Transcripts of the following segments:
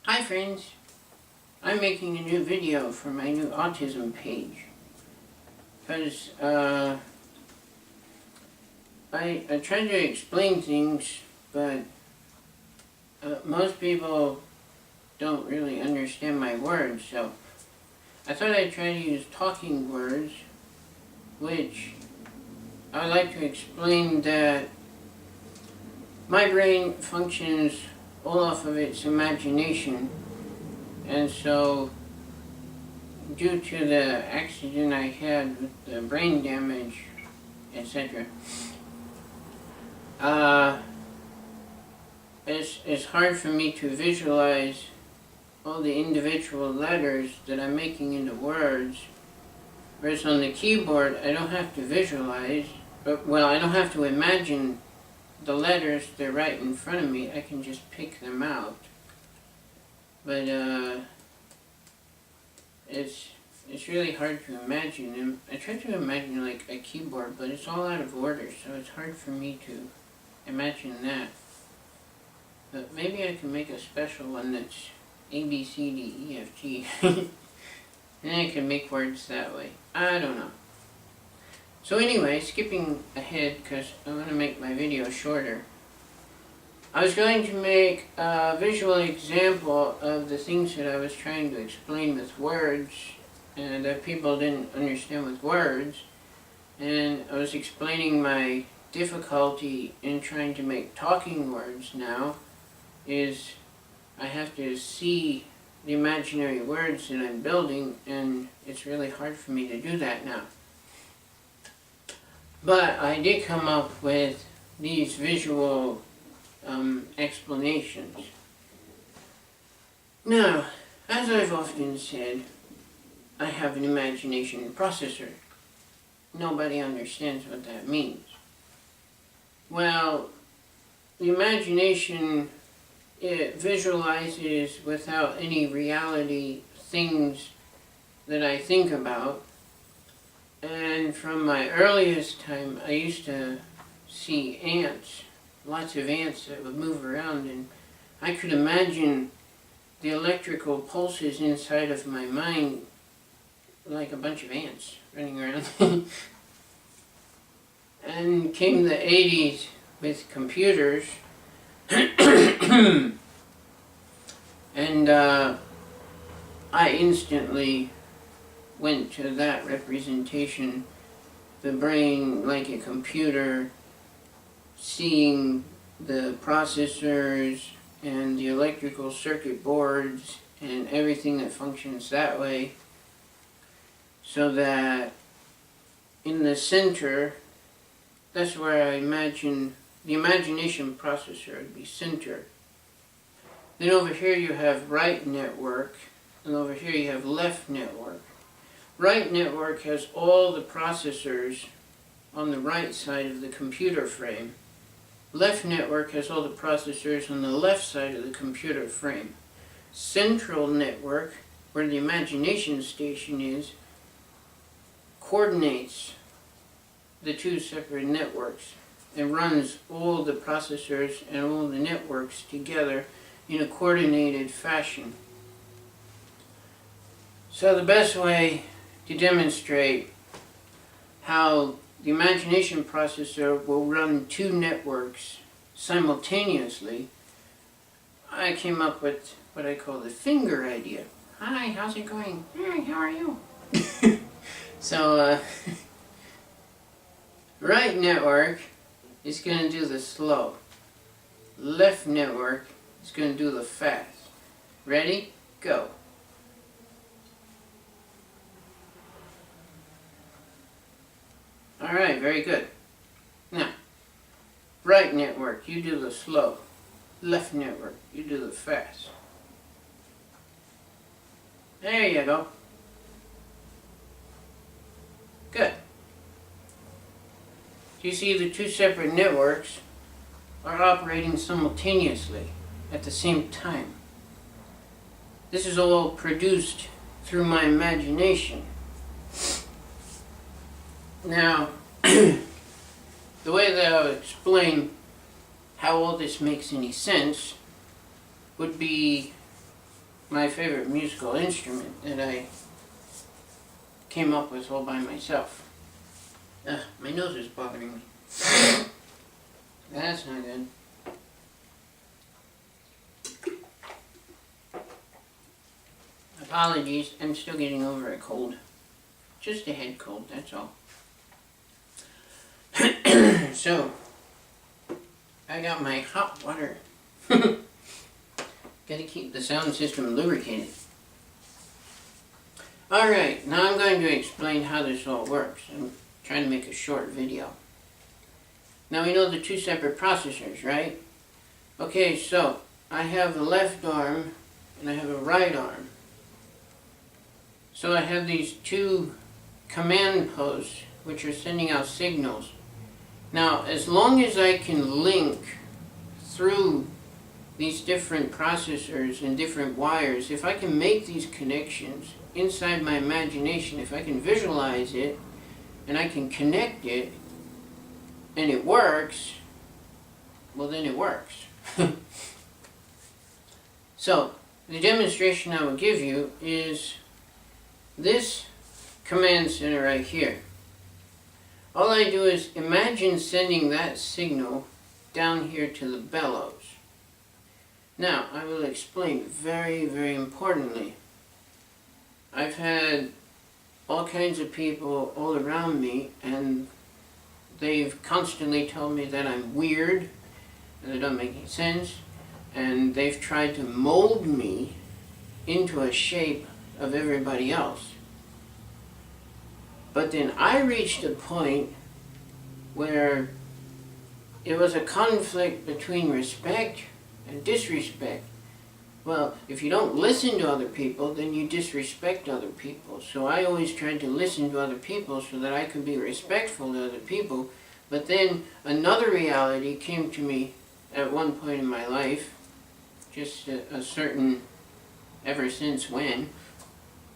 Hi friends, I'm making a new video for my new autism page because I try to explain things, but most people don't really understand my words, so I thought I'd try to use talking words, which I like to explain that my brain functions all off of its imagination. And so, due to the accident I had with the brain damage, etc., it's hard for me to visualize all the individual letters that I'm making into words. Whereas on the keyboard, I don't have to visualize, I don't have to imagine the letters. They're right in front of me. I can just pick them out. But it's really hard to imagine them. I try to imagine like a keyboard, but it's all out of order, so it's hard for me to imagine that. But maybe I can make a special one that's A, B, C, D, E, F, G. And I can make words that way. I don't know. So anyway, skipping ahead because I want to make my video shorter. I was going to make a visual example of the things that I was trying to explain with words and that people didn't understand with words. And I was explaining my difficulty in trying to make talking words now is I have to see the imaginary words that I'm building, and it's really hard for me to do that now. But I did come up with these visual explanations. Now, as I've often said, I have an imagination processor. Nobody understands what that means. Well, the imagination, it visualizes without any reality things that I think about. And from my earliest time, I used to see ants, lots of ants that would move around, and I could imagine the electrical pulses inside of my mind like a bunch of ants running around. And came the 80s with computers, and I instantly went to that representation, the brain like a computer, seeing the processors and the electrical circuit boards and everything that functions that way, so that in the center, that's where I imagine the imagination processor would be center. Then over here you have right network, and over here you have left network. Right network has all the processors on the right side of the computer frame. Left network has all the processors on the left side of the computer frame. Central network, where the imagination station is, coordinates the two separate networks and runs all the processors and all the networks together in a coordinated fashion. So the best way to demonstrate how the imagination processor will run two networks simultaneously, I came up with what I call the finger idea. Hi, how's it going? Hi, how are you? So, right network is going to do the slow. Left network is going to do the fast. Ready? Go. Alright, very good. Now, right network, you do the slow. Left network, you do the fast. There you go. Good. You see the two separate networks are operating simultaneously at the same time. This is all produced through my imagination. Now, the way that I'll explain how all this makes any sense would be my favorite musical instrument that I came up with all by myself. Ugh, my nose is bothering me. That's not good. Apologies, I'm still getting over a cold. Just a head cold, that's all. So, I got my hot water. Gotta keep the sound system lubricated. Alright, now I'm going to explain how this all works. I'm trying to make a short video. Now we know the two separate processors, right? Okay, so I have a left arm and I have a right arm. So I have these two command posts which are sending out signals. Now, as long as I can link through these different processors and different wires, if I can make these connections inside my imagination, if I can visualize it and I can connect it and it works, well then it works. So, the demonstration I will give you is this command center right here. All I do is imagine sending that signal down here to the bellows. Now, I will explain very, very importantly. I've had all kinds of people all around me, and they've constantly told me that I'm weird, and that don't make any sense, and they've tried to mold me into a shape of everybody else. But then I reached a point where it was a conflict between respect and disrespect. Well, if you don't listen to other people, then you disrespect other people. So I always tried to listen to other people so that I could be respectful to other people. But then another reality came to me at one point in my life, just a certain, ever since when,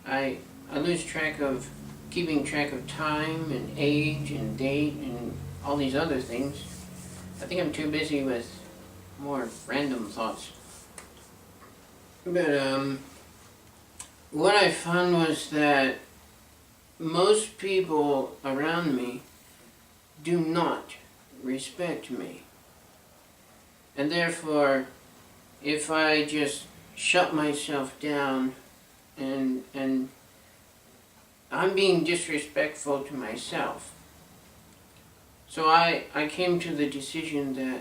I lose track of keeping track of time and age and date and all these other things. I think I'm too busy with more random thoughts. But what I found was that most people around me do not respect me. And therefore, if I just shut myself down and I'm being disrespectful to myself. So I came to the decision that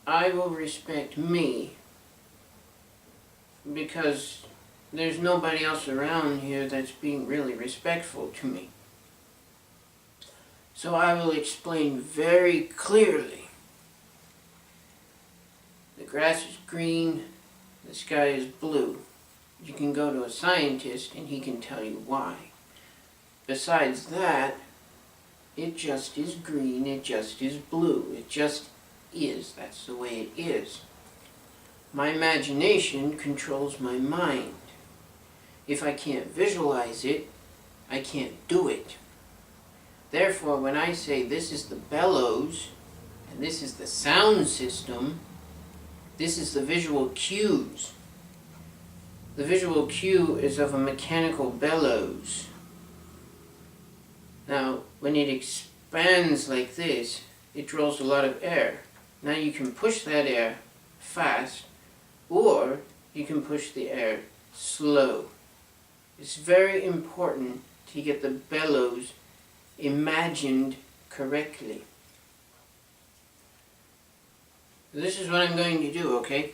I will respect me because there's nobody else around here that's being really respectful to me. So I will explain very clearly. The grass is green, the sky is blue. You can go to a scientist and he can tell you why. Besides that, it just is green, it just is blue, it just is. That's the way it is. My imagination controls my mind. If I can't visualize it, I can't do it. Therefore, when I say this is the bellows, and this is the sound system, this is the visual cues. The visual cue is of a mechanical bellows. Now, when it expands like this, it draws a lot of air. Now you can push that air fast, or you can push the air slow. It's very important to get the bellows imagined correctly. This is what I'm going to do, okay?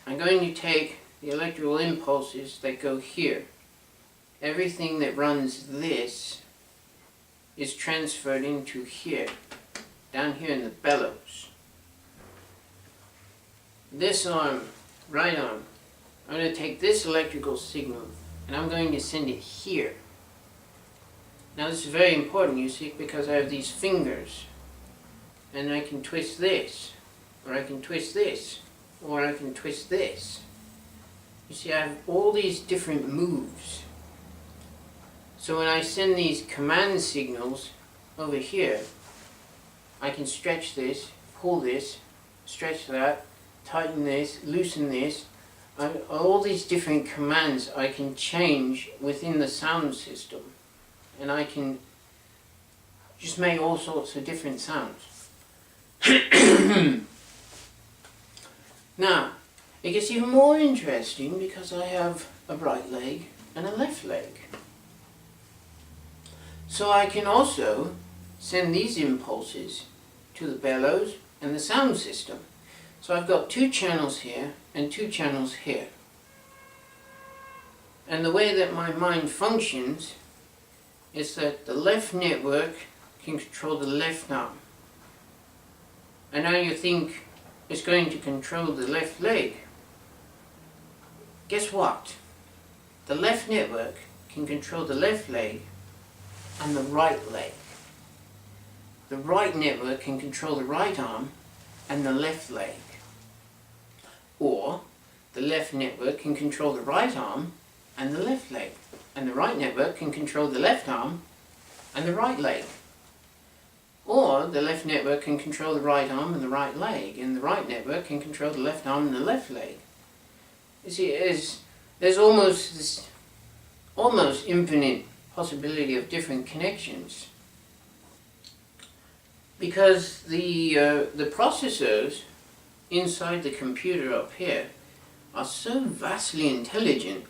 I'm going to take the electrical impulses that go here. Everything that runs this is transferred into here, down here in the bellows. This arm, right arm, I'm going to take this electrical signal and I'm going to send it here. Now this is very important, you see, because I have these fingers and I can twist this, or I can twist this, or I can twist this. You see, I have all these different moves. So when I send these command signals over here, I can stretch this, pull this, stretch that, tighten this, loosen this. all these different commands I can change within the sound system, and I can just make all sorts of different sounds. Now, it gets even more interesting because I have a right leg and a left leg. So I can also send these impulses to the bellows and the sound system. So I've got 2 channels here and 2 channels here. And the way that my mind functions is that the left network can control the left arm. And now you think it's going to control the left leg. Guess what? The left network can control the left leg and the right leg. The right network can control the right arm and the left leg. Or the left network can control the right arm and the left leg. And the right network can control the left arm and the right leg. Or the left network can control the right arm and the right leg, and the right network can control the left arm and the left leg. You see, there's almost this almost infinite possibility of different connections, because the processors inside the computer up here are so vastly intelligent,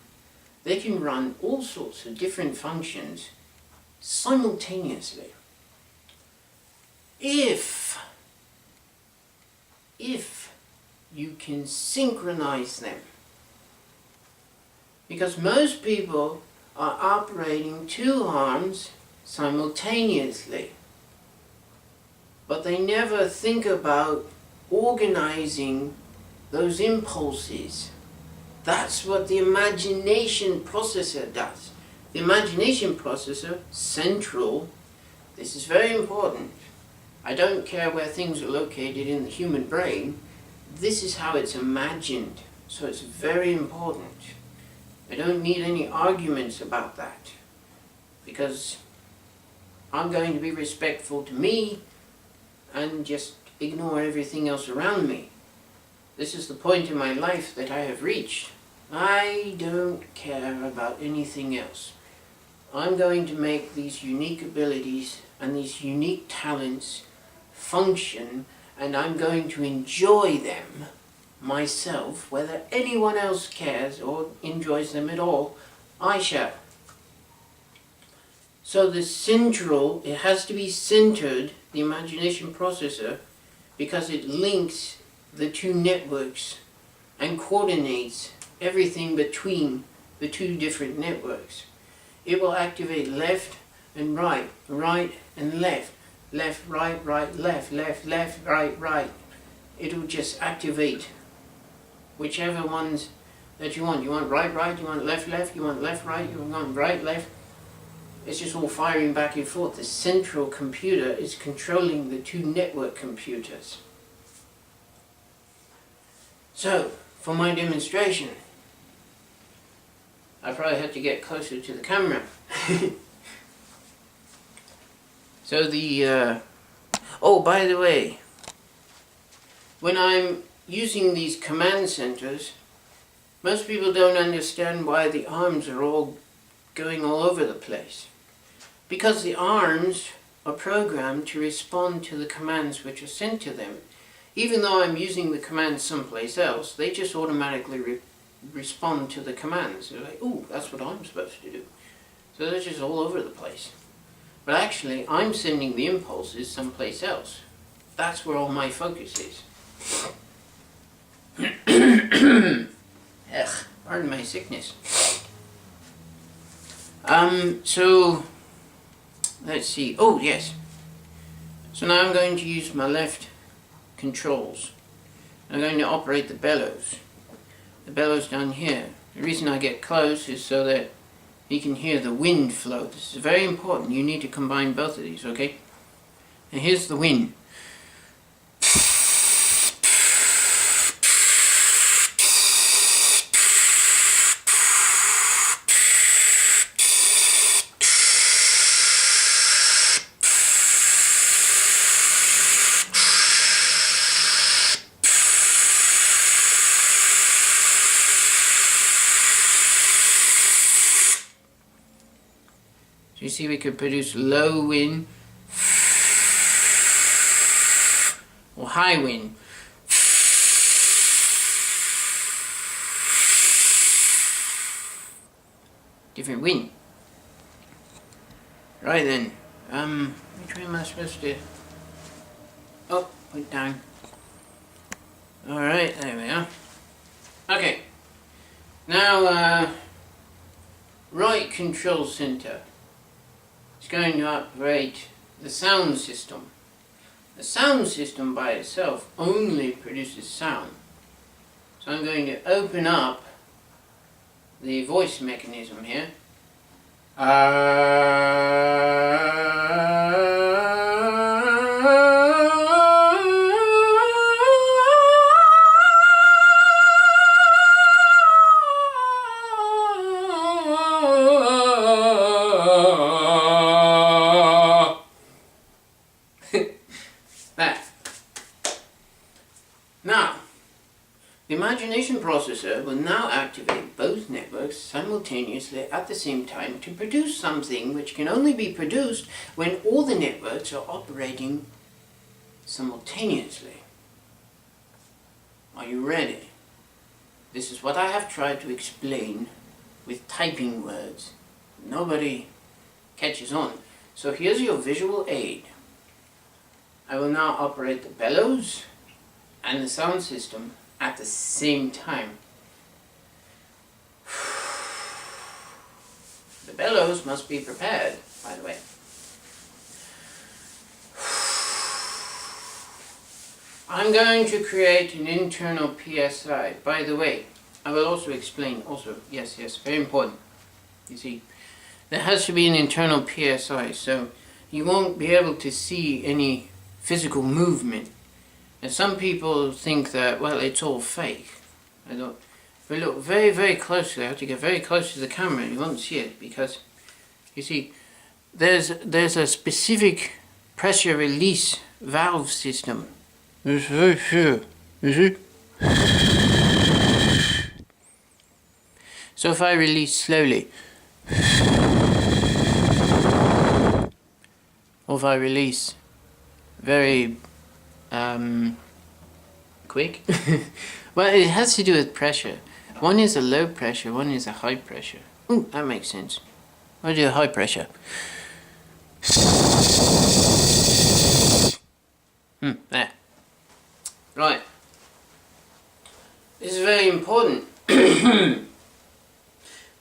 they can run all sorts of different functions simultaneously. If you can synchronize them. Because most people are operating 2 arms simultaneously, but they never think about organizing those impulses. That's what the imagination processor does. The imagination processor, central, this is very important. I don't care where things are located in the human brain, this is how it's imagined, so it's very important. I don't need any arguments about that, because I'm going to be respectful to me and just ignore everything else around me. This is the point in my life that I have reached. I don't care about anything else. I'm going to make these unique abilities and these unique talents function, and I'm going to enjoy them myself, whether anyone else cares or enjoys them at all, I shall. So the central, it has to be centered, the imagination processor, because it links the 2 networks and coordinates everything between the 2 different networks. It will activate left and right, right and left, left, right, right, left, left, left, right, right. It will just activate whichever ones that you want. You want right, right, you want left, left, you want left, right, you want right, left. It's just all firing back and forth. The central computer is controlling the 2 network computers. So, for my demonstration, I probably had to get closer to the camera. So oh, by the way, when I'm using these command centers, most people don't understand why the arms are all going all over the place. Because the arms are programmed to respond to the commands which are sent to them. Even though I'm using the commands someplace else, they just automatically respond to the commands. They're like, ooh, that's what I'm supposed to do. So they're just all over the place. But actually, I'm sending the impulses someplace else. That's where all my focus is. Ugh, pardon my sickness. So, let's see. Oh, yes. So now I'm going to use my left controls. I'm going to operate the bellows. The bellows down here. The reason I get close is so that you can hear the wind flow. This is very important. You need to combine both of these, okay? And here's the wind. So you see we could produce low wind or high wind. Different wind. Right then, which way am I supposed to... Oh, put down. Alright, there we are. Okay. Now, right control center is going to operate the sound system. The sound system by itself only produces sound. So I'm going to open up the voice mechanism here. That. Now, the imagination processor will now activate both networks simultaneously at the same time to produce something which can only be produced when all the networks are operating simultaneously. Are you ready? This is what I have tried to explain with typing words. Nobody catches on. So here's your visual aid. I will now operate the bellows and the sound system at the same time. The bellows must be prepared, by the way. I'm going to create an internal PSI. By the way, I will also explain, yes, very important. You see, there has to be an internal PSI, so you won't be able to see any physical movement. And some people think that, well, it's all fake. I don't. If we look very, very closely, I have to get very close to the camera, you won't see it, because, you see, there's a specific pressure release valve system. It's very sure, you see? So if I release slowly, or if I release very quick, well, it has to do with pressure. One is a low pressure, one is a high pressure. Ooh, that makes sense. I'll do a high pressure. There. Right. This is very important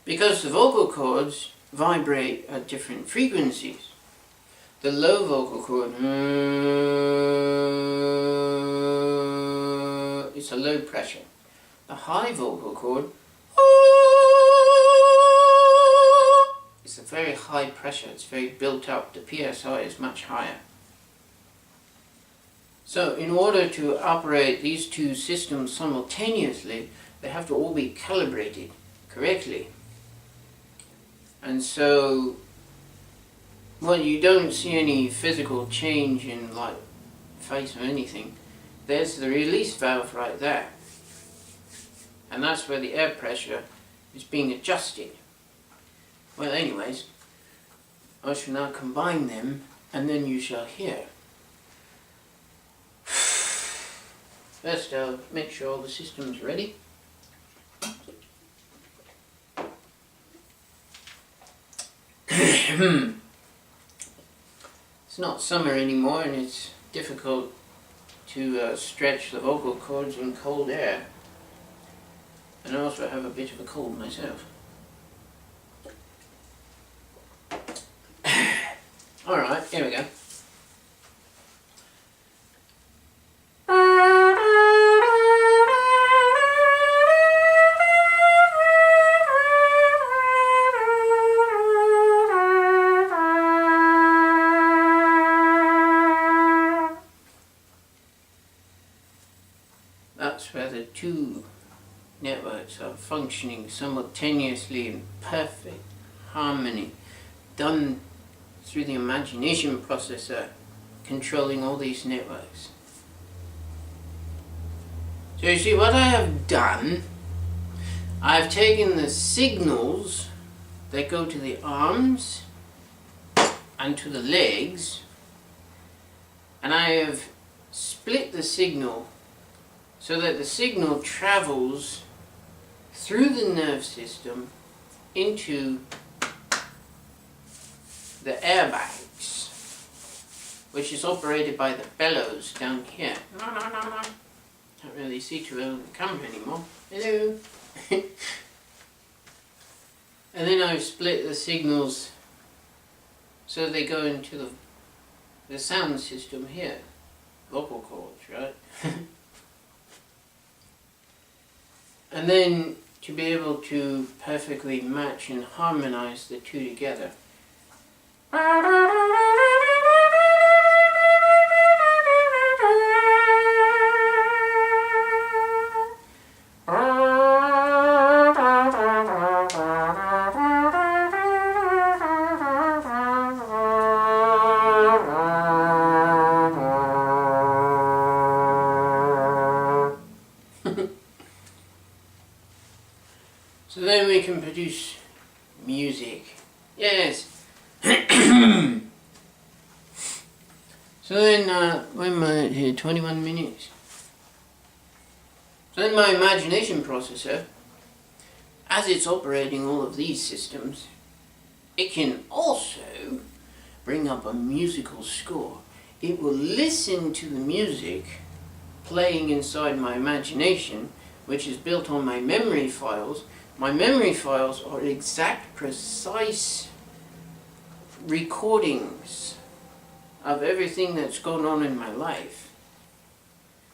because the vocal cords vibrate at different frequencies. The low vocal cord is a low pressure. The high vocal cord is a very high pressure. It's very built up. The PSI is much higher. So in order to operate these two systems simultaneously, they have to all be calibrated correctly. And so, well, you don't see any physical change in like face or anything. There's the release valve right there. And that's where the air pressure is being adjusted. Well, anyways, I shall now combine them and then you shall hear. First, I'll make sure all the system's ready. It's not summer anymore and it's difficult to stretch the vocal cords in cold air. And I also have a bit of a cold myself. Alright, here we go. That's where the two networks are functioning simultaneously in perfect harmony, done through the imagination processor controlling all these networks. So you see what I have done, I've taken the signals that go to the arms and to the legs, and I have split the signal so that the signal travels through the nerve system into the airbags, which is operated by the bellows down here. No. Can't really see too well in the camera anymore. Hello. And then I've split the signals so they go into the sound system here. Vocal cords, right? And then to be able to perfectly match and harmonize the two together. So then we can produce music. Yes. So then, when am I here? 21 minutes. So then my imagination processor, as it's operating all of these systems, it can also bring up a musical score. It will listen to the music playing inside my imagination, which is built on my memory files. My memory files are exact, precise recordings of everything that's gone on in my life.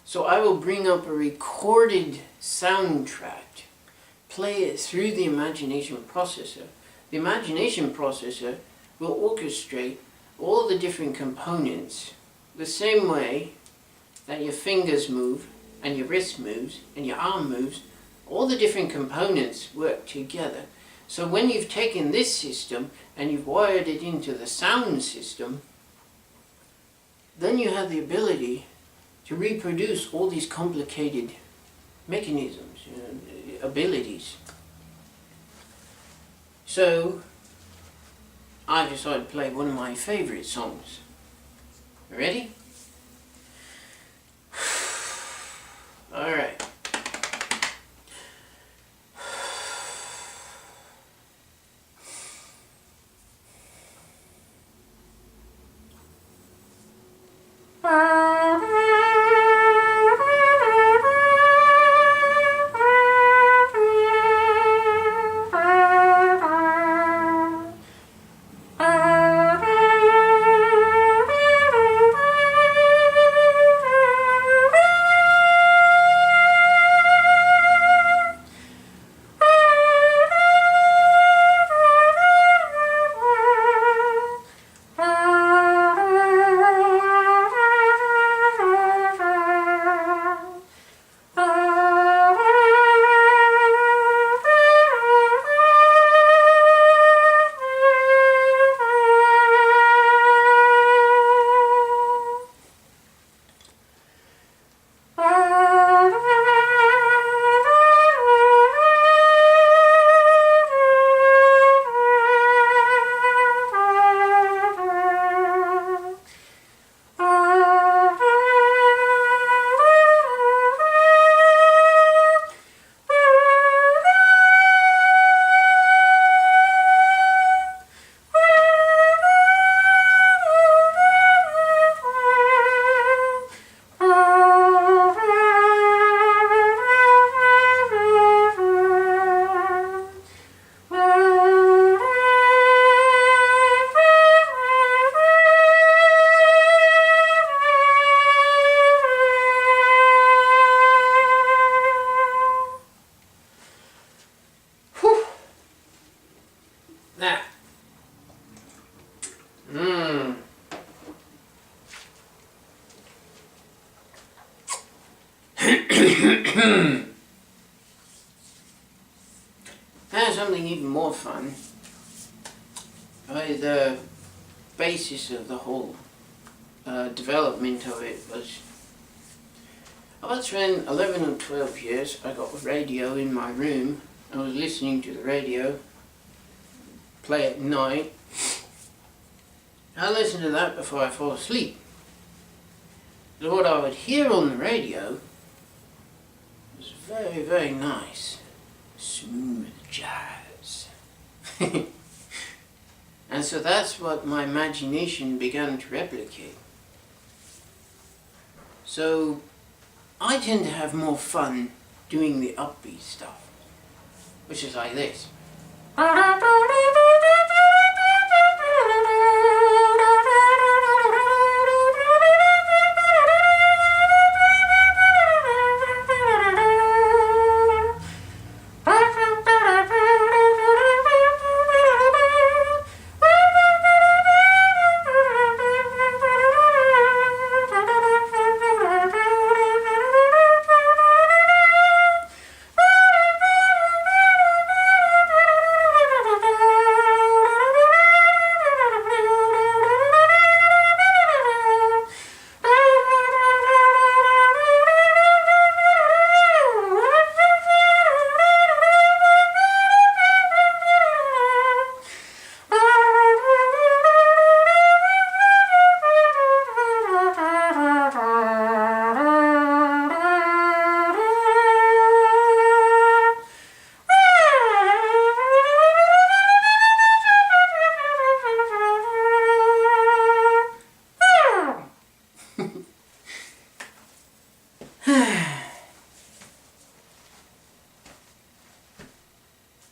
So I will bring up a recorded soundtrack, play it through the imagination processor. The imagination processor will orchestrate all the different components the same way that your fingers move and your wrist moves and your arm moves. All the different components work together. So when you've taken this system and you've wired it into the sound system, then you have the ability to reproduce all these complicated mechanisms, abilities. So I decided to play one of my favorite songs. Ready? All right. That. Now something even more fun. The basis of the whole development of it was about around 11 or 12 years. I got a radio in my room. I was listening to the radio, play at night, I listened to that before I fall asleep. So what I would hear on the radio was very, very nice, smooth jazz. And so that's what my imagination began to replicate. So I tend to have more fun doing the upbeat stuff, which is like this.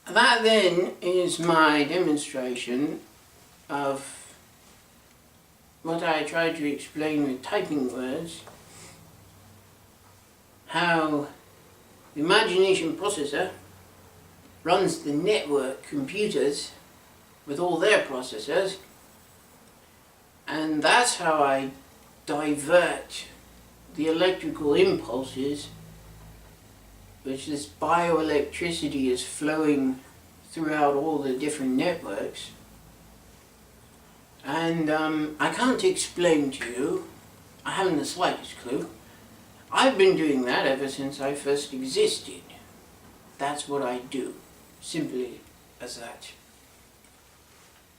That then is my demonstration of what I tried to explain with typing words, how the imagination processor runs the network computers with all their processors, and that's how I divert the electrical impulses, which this bioelectricity is flowing throughout all the different networks. And I can't explain to you, I haven't the slightest clue. I've been doing that ever since I first existed. That's what I do, simply as that.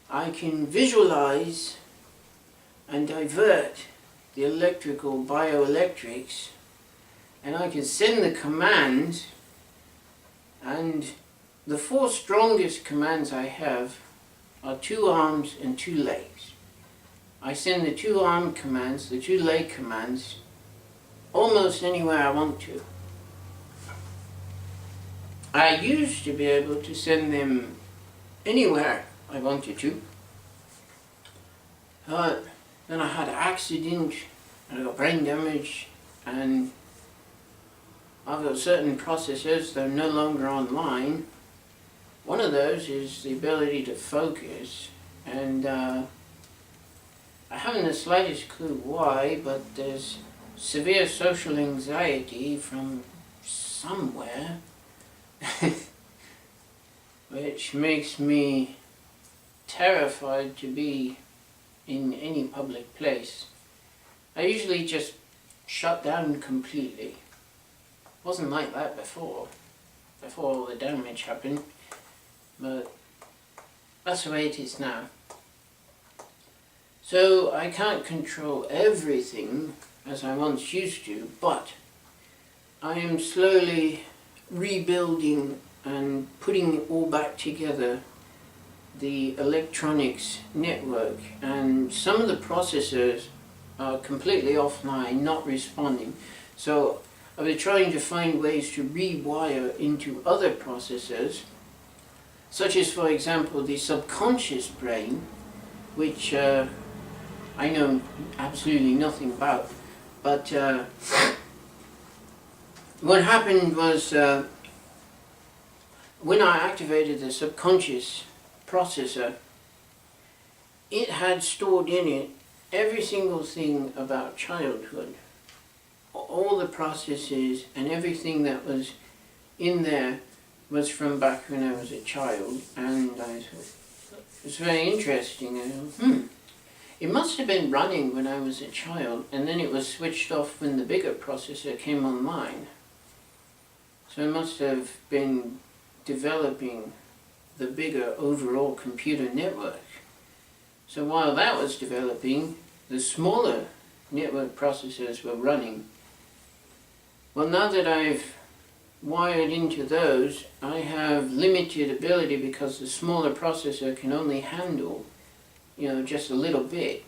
I can visualize and divert the electrical bioelectrics, and I can send the commands, and the 4 strongest commands I have are 2 arms and 2 legs. I send the 2 arm commands, the 2 leg commands, almost anywhere I want to. I used to be able to send them anywhere I wanted to. Then I had an accident, I got brain damage, and I've got certain processors that are no longer online. One of those is the ability to focus, and I haven't the slightest clue why, but there's severe social anxiety from somewhere, which makes me terrified to be in any public place. I usually just shut down completely. Wasn't like that before all the damage happened, but that's the way it is now. So I can't control everything as I once used to, but I am slowly rebuilding and putting it all back together, the electronics network, and some of the processors are completely offline, not responding. So I've been trying to find ways to rewire into other processors, such as, for example, the subconscious brain, which I know absolutely nothing about. But what happened was, when I activated the subconscious processor, it had stored in it every single thing about childhood. All the processes and everything that was in there was from back when I was a child, and I thought, it's very interesting. I thought, it must have been running when I was a child, and then it was switched off when the bigger processor came online. So it must have been developing the bigger overall computer network. So while that was developing, the smaller network processors were running. Well, now that I've wired into those, I have limited ability because the smaller processor can only handle, just a little bit.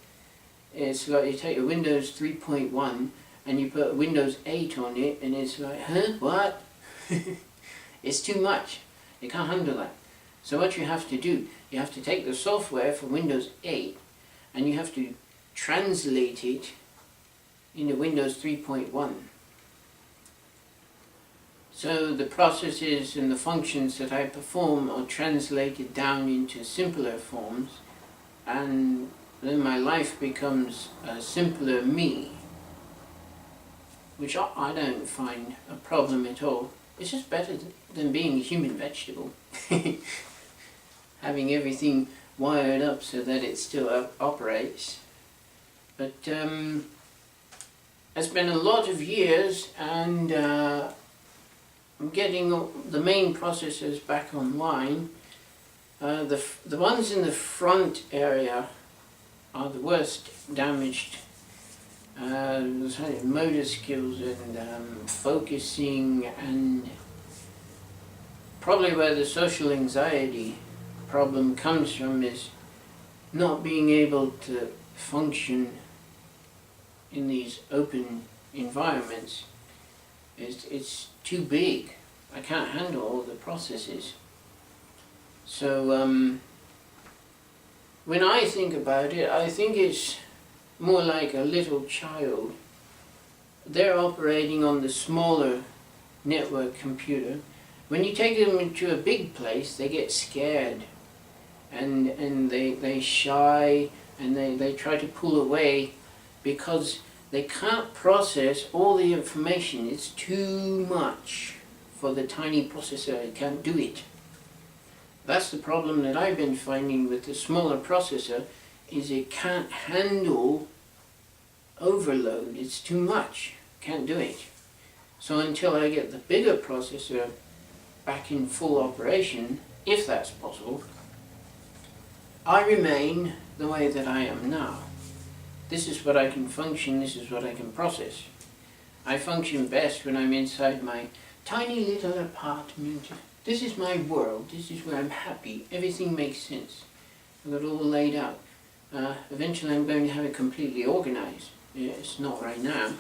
It's like you take a Windows 3.1 and you put Windows 8 on it and it's like, huh, what? It's too much. It can't handle that. So what you have to do, you have to take the software for Windows 8 and you have to translate it into Windows 3.1. So the processes and the functions that I perform are translated down into simpler forms, and then my life becomes a simpler me, which I don't find a problem at all. It's just better than being a human vegetable. Having everything wired up so that it still operates. But it's been a lot of years, and I'm getting the main processors back online. The ones in the front area are the worst damaged. Motor skills and focusing, and probably where the social anxiety problem comes from is not being able to function in these open environments. It's too big. I can't handle all the processes. So when I think about it, I think it's more like a little child. They're operating on the smaller network computer. When you take them into a big place, they get scared and they shy, and they try to pull away because they can't process all the information. It's too much for the tiny processor. It can't do it. That's the problem that I've been finding with the smaller processor, is it can't handle overload. It's too much. Can't do it. So until I get the bigger processor back in full operation, if that's possible, I remain the way that I am now. This is what I can function, this is what I can process. I function best when I'm inside my tiny little apartment. This is my world, this is where I'm happy, everything makes sense. I've got it all laid out. Eventually I'm going to have it completely organized. It's not right now.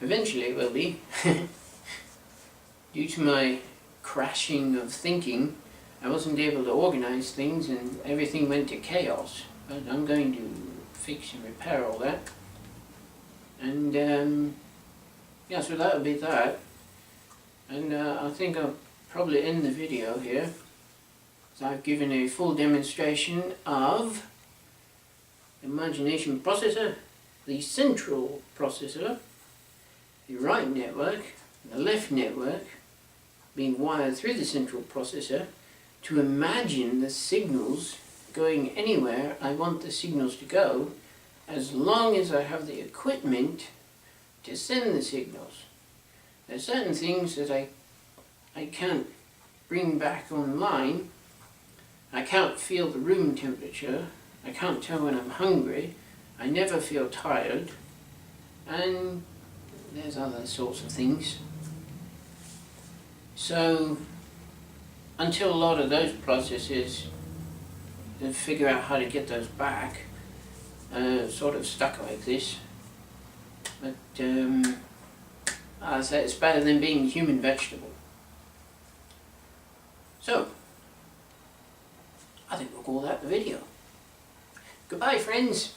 Eventually it will be. Due to my crashing of thinking, I wasn't able to organize things and everything went to chaos. But I'm going to fix and repair all that. And yeah, so that'll be that. And I think I'll probably end the video here. So I've given a full demonstration of the imagination processor, the central processor, the right network, the left network, being wired through the central processor to imagine the signals going anywhere I want the signals to go, as long as I have the equipment to send the signals. There's certain things that I can't bring back online. I can't feel the room temperature. I can't tell when I'm hungry. I never feel tired. And there's other sorts of things. So until a lot of those processes figure out how to get those back, sort of stuck like this. But I say it's better than being human vegetable. So I think we'll call that the video. Goodbye, friends.